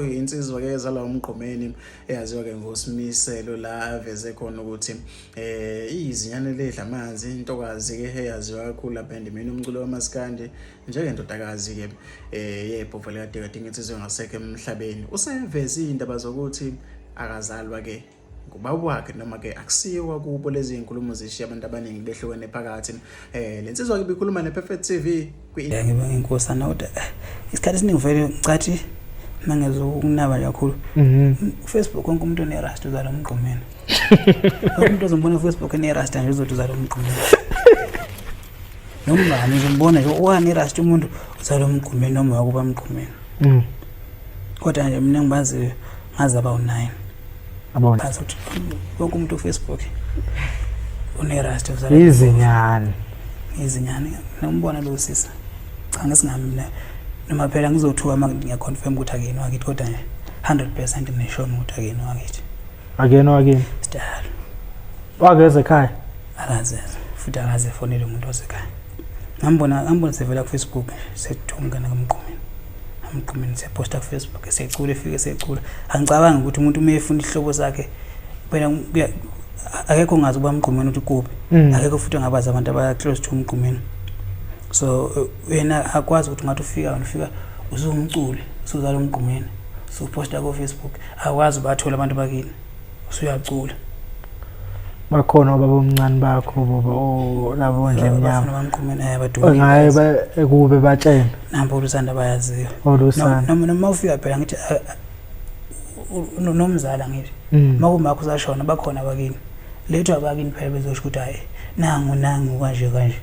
insizwa ke ezala umgqomeni eyaziwa ke ngosimiselo la aveze khona ukuthi izinyane ledla amanzi intokazi ke eyaziwa kakhulu lapha endimeni umculo wamaskandi njengendodakazi ke yebhovu likade kade insizwa ngasekho emhlabeni useveze indaba zokuthi akazalwa ke ngubaba wakhe noma ke akusiwa kubo lezi inkulumo zishiya abantu abaningi behlukene phakathi lensizwa ke bikhuluma nePerfect TV ngibe inkosana kodwa isikhathi esiningi vele ngicathi mangezokunaba kakhulu Facebook konke umuntu onerasta uzala umgqomeni konke umuntu ozombona Facebook onerasta nje uzothi uzala umgqomeni noma nje umbona nje wanerasta umuntu uzala umgqomeni noma wakuba umgqomeni kodwa nje mina ngibazi ngazi aba u9 abona azothi konke umuntu Facebook onerasta uzala izinyane nombona lo sisa cha ngesingamina noma phela ngizothuka ngiyaconfirm ukuthi akeni wakithi kodwa nje 100% ngishono ukuthi akeni wakithi akeni style wageze ekhaya akaze futhi akaze fonele umuntu osekhaya ngambona sevela ku Facebook sethunga namqhumeni seposta ku Facebook secule fike secula angicabanga ukuthi umuntu umefunda ihlobo sakhe phela akekho ngazi kuba umqhumeni uthi kuphi akekho futhi ngabaza abantu aba close to umqhumeni so wena akwazi ukuthi ngathi ufika usungumculi usuzala umqhumeni so posta ku Facebook akwazi bathola abantu bakini usuyacula bakhona baba omncane bakho baba labo nje emnyama bamqhumeni badumile ngaye ekube batshena nampo ulusanda bayaziyo noma ufika phela ngithi nomzala ngithi makumakho usashona bakhona bakini lethu abakini phela bezosho ukuthi hayi nangu kanje